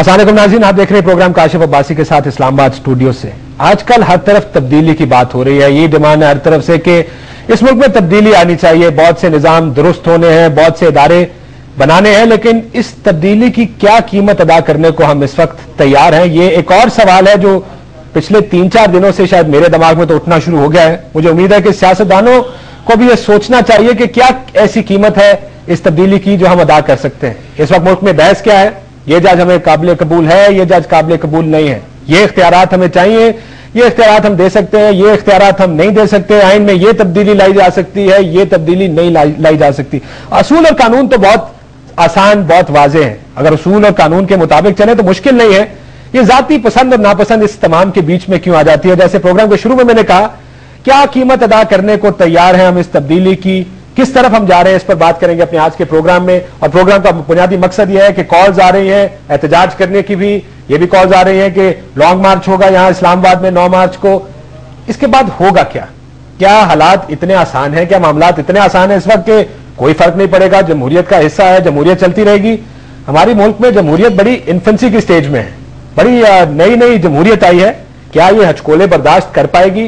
अस्सलाम वालेकुम नाज़रीन, आप देख रहे हैं प्रोग्राम काशिफ अब्बासी के साथ इस्लामाबाद स्टूडियो से। आजकल हर तरफ तब्दीली की बात हो रही है। ये डिमांड है हर तरफ से कि इस मुल्क में तब्दीली आनी चाहिए, बहुत से निजाम दुरुस्त होने हैं, बहुत से इदारे बनाने हैं, लेकिन इस तब्दीली की क्या कीमत अदा करने को हम इस वक्त तैयार हैं? ये एक और सवाल है जो पिछले 3-4 दिनों से शायद मेरे दिमाग में तो उठना शुरू हो गया है। मुझे उम्मीद है कि सियासतदानों को भी यह सोचना चाहिए कि क्या ऐसी कीमत है इस तब्दीली की जो हम अदा कर सकते हैं। इस वक्त मुल्क में बहस क्या है, ये जज हमें काबिल कबूल है, ये जज काबिल कबूल नहीं है, ये इख्तियारात हमें चाहिए, ये इख्तियारात हम दे सकते हैं, ये इख्तियारात हम नहीं दे सकते, आइन में ये तब्दीली लाई जा सकती है, ये तब्दीली नहीं लाई जा सकती। असूल और कानून तो बहुत आसान, बहुत वाज़ेह है। अगर असूल और कानून के मुताबिक चले तो मुश्किल नहीं है। ये जाती पसंद और नापसंद इस तमाम के बीच में क्यों आ जाती है? जैसे प्रोग्राम के शुरू में मैंने कहा, क्या कीमत अदा करने को तैयार हैं हम इस तब्दीली की, किस तरफ हम जा रहे हैं, इस पर बात करेंगे अपने आज के प्रोग्राम में। और प्रोग्राम का बुनियादी मकसद यह है कि कॉल्स आ रही हैं एहतजाज करने की भी, ये भी कॉल्स आ रही हैं कि लॉन्ग मार्च होगा यहां इस्लामाबाद में 9 मार्च को। इसके बाद होगा क्या? क्या हालात इतने आसान हैं, क्या मामलात इतने आसान हैं इस वक्त के कोई फर्क नहीं पड़ेगा, जमहूरियत का हिस्सा है, जमहूरियत चलती रहेगी? हमारी मुल्क में जमहूरियत बड़ी इन्फेंसी की स्टेज में है, बड़ी नई नई जमहूरियत आई है। क्या ये हचकोले बर्दाश्त कर पाएगी?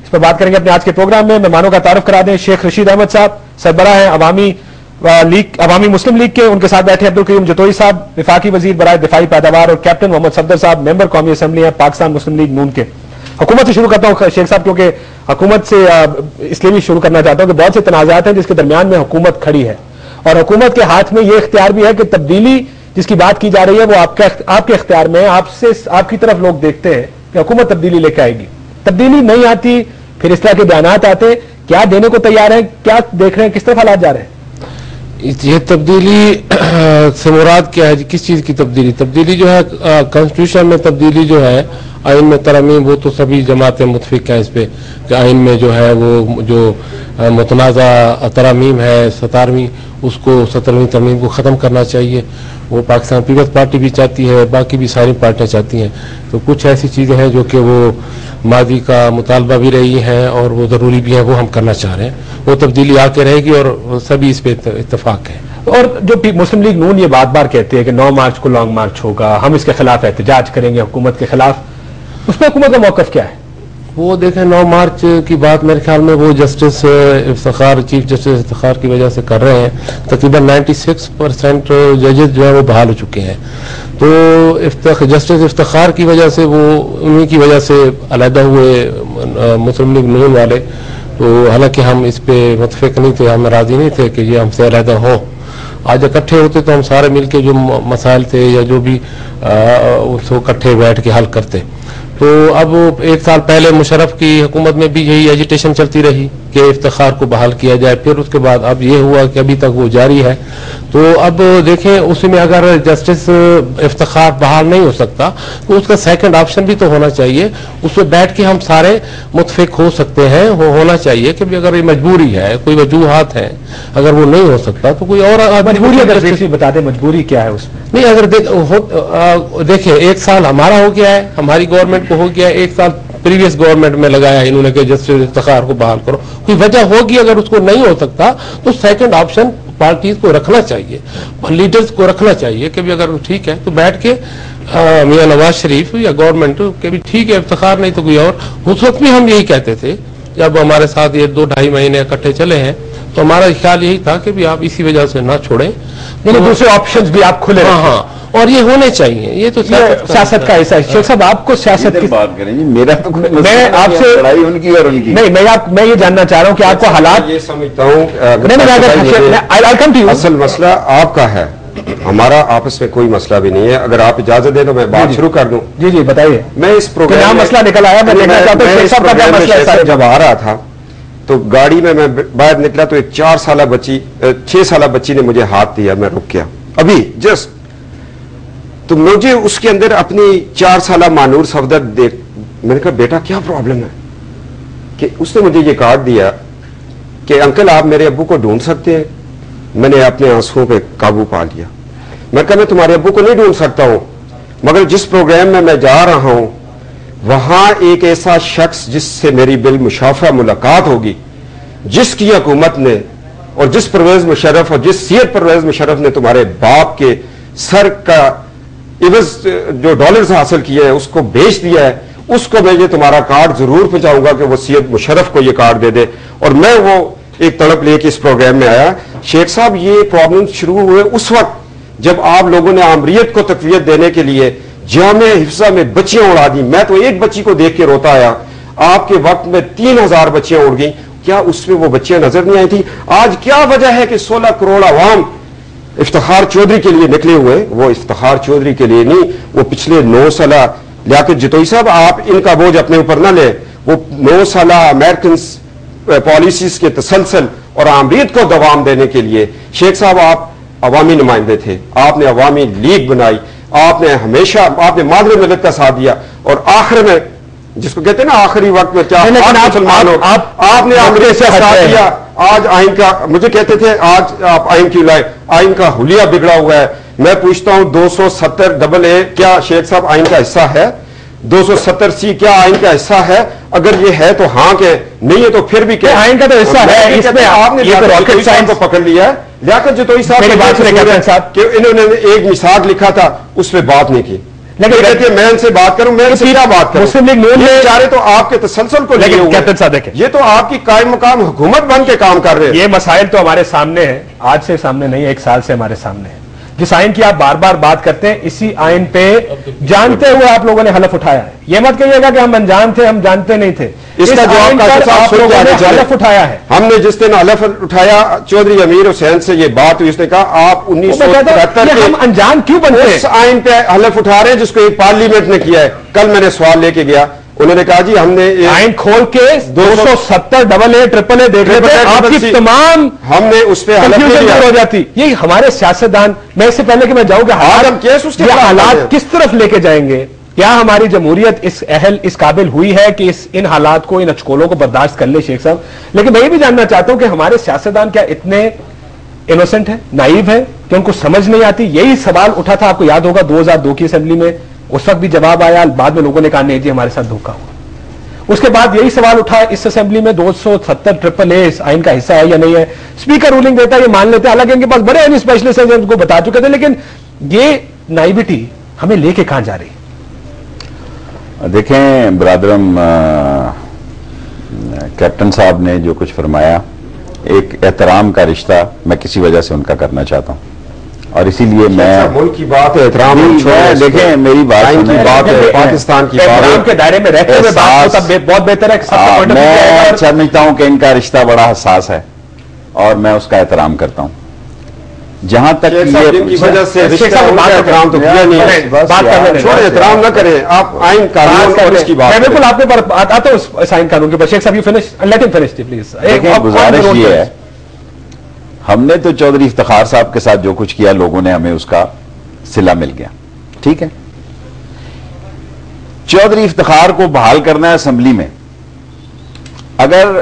इस पर बात करेंगे अपने आज के प्रोग्राम में। मेहमानों का तारुफ करा दें, शेख रशीद अहमद साहब सरबरा हैं अवामी मुस्लिम लीग के, उनके साथ बैठे अब्दुल करीम जतोई साहब वफाकी वजीर बराए दिफाई पैदावार, और कैप्टन मोहम्मद सफदर साहब मेंबर कौमी असम्बली हैं पाकिस्तान मुस्लिम लीग नून के। हुकूमत से शुरू करता हूं शेख साहब, क्योंकि हुकूमत से इसलिए भी शुरू करना चाहता हूं कि बहुत से तनाज़ात हैं जिसके दरमियान में हुकूमत खड़ी है, और हुकूमत के हाथ में यह इख्तियार भी है कि तब्दीली जिसकी बात की जा रही है वो आपके इख्तियार में है। आपकी तरफ लोग देखते हैं कि हुकूमत तब्दीली लेकर आएगी, तब्दीली नहीं आती, फिर इस तरह के बयानात आते। क्या देने को तैयार है, क्या देख रहे हैं, किस तरफ हालात जा रहे हैं? ये तब्दीली से मुराद क्या है? किस चीज की तब्दीली? तब्दीली जो है कॉन्स्टिट्यूशन में तब्दीली जो है, आइन में तरमीम, वो तो सभी जमातें मुतफिक हैं इस पे कि आइन में जो है वो जो मुतनाज़ा तरमीम है 17वीं, उसको 17वीं तरमीम को ख़त्म करना चाहिए। वो पाकिस्तान पीपल्स पार्टी भी चाहती है, बाकी भी सारी पार्टियां चाहती हैं। तो कुछ ऐसी चीज़ें हैं जो कि वो माजी का मुतालबा भी रही हैं और वो ज़रूरी भी हैं, वो हम करना चाह रहे हैं। वो तब्दीली आके रहेगी और सभी इस पर इत्तफाक है। और जो मुस्लिम लीग नून ये बार बार कहती है कि 9 मार्च को लॉन्ग मार्च होगा, हम इसके खिलाफ एहतजाज करेंगे हुकूमत के खिलाफ, उसमें हुकूमत का मौक़िफ़ क्या है? वो देखें 9 मार्च की बात मेरे ख्याल में वो justice Iftikhar, chief justice Iftikhar की वजह से कर रहे हैं। तकरीबन 96% जजेस जो है वो बहाल हो चुके हैं। तो जस्टिस इफ्तिखार की वजह से वो उन्हीं की वजह से अलहदा हुए मुस्लिम लीग नून वाले। तो हालांकि हम इस पे मुतफिक नहीं थे, हम राजी नहीं थे कि ये हमसे अलहदा हो। आज इकट्ठे होते तो हम सारे मिलके जो मसाइल थे या जो भी उसको इकट्ठे बैठ के हल करते। तो अब 1 साल पहले मुशर्रफ की हुकूमत में भी यही एजिटेशन चलती रही कि इफ्तिखार को बहाल किया जाए, फिर उसके बाद अब ये हुआ कि अभी तक वो जारी है। तो अब देखें उसमें अगर जस्टिस इफ्तिखार बहाल नहीं हो सकता तो उसका सेकंड ऑप्शन भी तो होना चाहिए, उसमें बैठ के हम सारे मुतफिक हो सकते हैं। होना चाहिए कि भी अगर ये मजबूरी है, कोई वजूहात है, अगर वो नहीं हो सकता तो कोई और मजबूरी, अगर बता दें मजबूरी क्या है उसमें? नहीं, अगर देखिए 1 साल हमारा हो गया है, हमारी गवर्नमेंट को हो गया है, 1 साल प्रीवियस गवर्नमेंट में लगाया है इन्होंने कि जस्टिस इफ्तिखार को बहाल करो। कोई वजह होगी, अगर उसको नहीं हो सकता तो सेकंड ऑप्शन पार्टीज को रखना चाहिए, लीडर्स को रखना चाहिए कि भी अगर ठीक है तो बैठ के मियां नवाज शरीफ या गवर्नमेंट के भी ठीक है इफ्तिखार नहीं तो कोई और। उस वक्त भी हम यही कहते थे जब हमारे साथ ये 2-2.5 महीने इकट्ठे चले हैं, तो हमारा ख्याल यही था कि भी आप इसी वजह से ना छोड़ें, दूसरे ऑप्शंस भी आप खुले। हाँ, और ये होने चाहिए। ये तो सियासत का हिस्सा है। शेख साहब, आपको सियासत की बात करेंगे, मेरा तो मैं आपसे लड़ाई उनकी और उनकी नहीं, मैं ये जानना चाह रहा हूं कि आपको हालात, ये समझता हूं असल मसला आपका है, हमारा आपस में कोई मसला भी नहीं है। अगर आप इजाजत दें तो मैं बात शुरू कर दूं। जी जी बताइए। मैं इस प्रोग्राम मसला निकल आया, मैं देखना चाहता हूं शेख साहब का क्या मसला है। जब आ रहा था तो गाड़ी में मैं बाहर निकला तो एक 6 साल बच्ची ने मुझे हाथ दिया, मैं रुक गया अभी जस्ट। तो मुझे उसके अंदर अपनी 4 साल मानूर सफदर देख, मैंने कहा बेटा क्या प्रॉब्लम है? कि उसने मुझे ये कार्ड दिया कि अंकल आप मेरे अब्बू को ढूंढ सकते हैं। मैंने अपने आंसुओं पे काबू पा लिया। मैं कहा मैं तुम्हारे अब्बू को नहीं ढूंढ सकता हूं, मगर जिस प्रोग्राम में मैं जा रहा हूं वहां एक ऐसा शख्स जिससे मेरी बिल मुशाफा मुलाकात होगी, जिसकी हुकूमत ने और जिस परवेज मुशर्रफ और जिस सीयत परवेज मुशर्रफ ने तुम्हारे बाप के सर का عوض جو ڈالرز حاصل کیے ہیں اس کو بیچ دیا ہے، اس کو میں یہ تمہارا کارڈ ضرور پہنچاؤں گا کہ وہ سید مشرف کو یہ کارڈ دے دے. اور میں وہ ایک تڑپ لے کے اس پروگرام میں آیا. شیخ صاحب یہ پرابلم شروع ہوئے اس وقت جب آپ لوگوں نے عامریت کو تقویت دینے کے لیے جامع حفظہ میں بچیاں اڑا دی. میں تو ایک بچی کو دیکھ کے روتا آیا. آپ کے وقت میں 3000 بچیاں اڑ گئیں. کیا اس میں وہ بچیاں نظر نہیں آئی تھی؟ آج کیا وجہ ہے کہ 16 کروڑ عوام افتخار چودھری کے لیے نکلے ہوئے؟ وہ افتخار چودھری کے لیے نہیں، وہ پچھلے 9 سالہ لیاقت جتوئی صاحب آپ ان کا بوجھ اپنے اوپر نہ لیں. وہ 9 سالہ امریکن پالیسیز کے تسلسل اور عامریت کو دوام دینے کے لیے شیخ صاحب آپ عوامی نمائندے تھے. آپ نے عوامی لیگ بنائی، آپ نے ہمیشہ آپ نے مادر ملت کا ساتھ دیا، اور آخر میں جس کو کہتے ہیں نا آخری وقت میں کیا مسلمان ہو، آپ نے عامریت سے ساتھ دیا. آج آئین کا مجھے کہتے تھے آج آپ آئین کیوں لائے؟ آئین کا حلیہ بگڑا ہوا ہے. میں پوچھتا ہوں 270AA کیا شیخ صاحب آئین کا حصہ ہے؟ 270C کیا آئین کا حصہ ہے؟ اگر یہ ہے تو ہاں کہ نہیں ہے تو پھر بھی کہ آئین کا تو حصہ ہے. اس میں آپ نے لیاقت سائنس کو پکڑ لیا ہے. لیاقت جتوئی صاحب کہ انہوں نے ایک میثاق لکھا تھا اس پہ بات نہیں کی. لیکن کہتے ہیں میں ان سے بات کروں، میں ان سے کیا بات کروں؟ مسلم لیگ نون میں بیچارے تو آپ کے تسلسل کو لیے ہوئے، یہ تو آپ کی قائم مقام حکومت بن کے کام کر رہے ہیں. یہ مسائل تو ہمارے سامنے ہیں، آج سے سامنے نہیں، 1 سال سے ہمارے سامنے ہے. جس آئین کی آپ بار بار بات کرتے ہیں اسی آئین پہ جانتے ہوئے آپ لوگوں نے حلف اٹھایا ہے. یہ مت کہیے گا کہ ہم انجان تھے، ہم جانتے نہیں تھے. اس کا جواب آپ لوگوں نے حلف اٹھایا ہے. ہم نے جس دن حلف اٹھایا چودھری امیر حسین سے یہ بات ہوئی، اس نے کہا آپ 1973 کے ہم انجان کیوں بنتے ہیں؟ اس آئین پہ حلف اٹھا رہے ہیں جس کو ایک پارلیمنٹ نے کیا ہے. کل میں نے سوال لے کے گیا، انہوں نے کہا جی ہم نے آئین کھول کے 270AA AAA دیکھ رہے تھے، آپ کی تمام ہم نے اس پہ ہو جاتی. یہ ہمارے سیاستدان، میں اس سے پہلے کہ میں جاؤں کہ حالات کس طرف لے کے جائیں گے، کیا ہماری جمہوریت اس قابل ہوئی ہے کہ ان حالات کو، ان اچکولوں کو برداشت کر لے شیخ صاحب؟ لیکن میں یہ بھی جاننا چاہتا ہوں کہ ہمارے سیاستدان کیا اتنے انوسنٹ ہیں، نائیو ہیں کہ ان کو سمجھ نہیں آتی؟ یہی سوال اٹھا تھا، آپ کو یاد ہوگا 2002 کی اسمبلی میں، اس وقت بھی جواب آیا، بعد میں لوگوں نے کہا نہیں جی ہمارے ساتھ دھوکہ ہوا. اس کے بعد یہی سوال اٹھا اس اسمبلی میں 270AA اس آئین کا حصہ ہے یا نہیں ہے. اسپیکر رولنگ دیتا ہے، یہ مان لیتے ہیں، حالانکہ ان کے پاس بڑے اینی اسپیشلسٹ ہیں ان کو بتا چکے تھے. لیکن یہ نائبٹی ہمیں لے کے کہاں جا رہی؟ دیکھیں برادرم، کیپٹن صاحب نے جو کچھ فرمایا، ایک احترام کا رشتہ میں کسی وجہ سے ان کا کرنا چاہتا ہوں، اور اسی لیے میں ملک کی بات ہے، احترام دیکھیں میری بات ہے، پاکستان کی بات کے دائرے میں رہتے ہوئے بہت بہتر ہے. میں سمجھتا ہوں کہ ان کا رشتہ بڑا حساس ہے اور میں اس کا احترام کرتا ہوں. جہاں تک کی وجہ سے احترام تو کیا نہیں ہے، احترام نہ کریں آپ آئین قانون اور اس کی بات. میں بالکل آپ کے اوپر آتا ہوں اس آئین قانون کے اوپر. شیخ صاحب یو فنش، لیٹ ہم فنش پلیز. گزارش یہ ہے، ہم نے تو چودھری افتخار صاحب کے ساتھ جو کچھ کیا، لوگوں نے ہمیں اس کا صلہ مل گیا، ٹھیک ہے. چودھری افتخار کو بحال کرنا ہے اسمبلی میں. اگر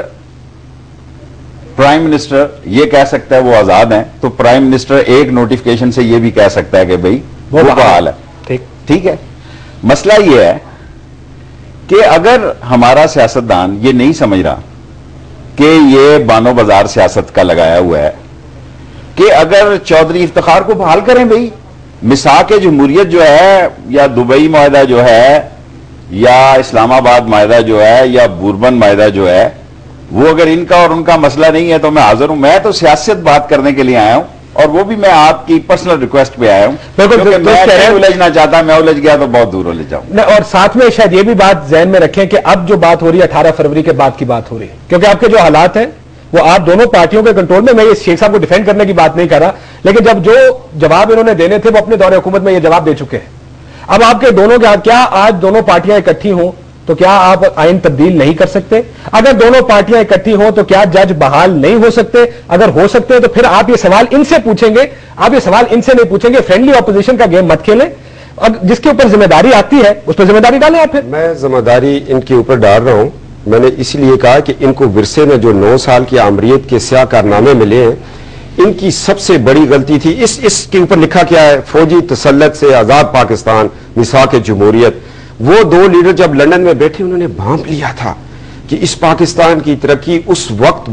پرائم منسٹر یہ کہہ سکتا ہے وہ آزاد ہیں، تو پرائم منسٹر ایک نوٹیفکیشن سے یہ بھی کہہ سکتا ہے کہ بھئی وہ بحال ہے، ٹھیک ہے. مسئلہ یہ ہے کہ اگر ہمارا سیاستدان یہ نہیں سمجھ رہا کہ یہ بانو بازار سیاست کا لگایا ہوا ہے کہ اگر چودھری افتخار کو بحال کریں بھئی، میثاق جمہوریت جو ہے، یا دبئی معاہدہ جو ہے، یا اسلام آباد معاہدہ جو ہے، یا بوربن معاہدہ جو ہے، وہ اگر ان کا اور ان کا مسئلہ نہیں ہے تو میں حاضر ہوں. میں تو سیاست بات کرنے کے لیے آیا ہوں، اور وہ بھی میں آپ کی پرسنل ریکویسٹ پہ آیا ہوں. میں نہیں الجھنا چاہتا، میں الجھ گیا تو بہت دور الجھ جاؤں. اور ساتھ میں شاید یہ بھی بات ذہن میں رکھیں کہ اب جو بات ہو رہی ہے 18 فروری کے بعد کی بات ہو رہی ہے، کیونکہ آپ کے جو حالات ہیں وہ آپ دونوں پارٹیوں کے کنٹرول میں. یہ شیخ صاحب کو ڈیفینڈ کرنے کی بات نہیں کر رہا، لیکن جب جو جواب انہوں نے دینے تھے وہ اپنے دور حکومت میں یہ جواب دے چکے ہیں. اب آپ کے دونوں کے کیا آج دونوں پارٹیاں اکٹھی ہوں تو کیا آپ آئین تبدیل نہیں کر سکتے؟ اگر دونوں پارٹیاں اکٹھی ہوں تو کیا جج بحال نہیں ہو سکتے؟ اگر ہو سکتے ہیں تو پھر آپ یہ سوال ان سے پوچھیں گے، آپ یہ سوال ان سے نہیں پوچھیں گے. فرینڈلی اپوزیشن کا گیم مت کھیلیں، جس کے اوپر ذمہ داری آتی ہے اس پر ذمہ داری ڈالیں. آپ پھر میں ذمہ داری ان کے اوپر ڈال رہا ہوں. میں نے اس لیے کہا کہ ان کو ورثے میں جو 9 سال کی عامریت کے سیاہ کارنامے ملے ہیں، ان کی سب سے بڑی غلطی تھی اس کے اوپر لکھا کیا ہے، فوجی تسلط سے آزاد پاکستان، میثاق جمہوریت. وہ 2 لیڈر جب لندن میں بیٹھے انہوں نے بھانپ لیا تھا کہ اس پاکستان کی ترقی اس وقت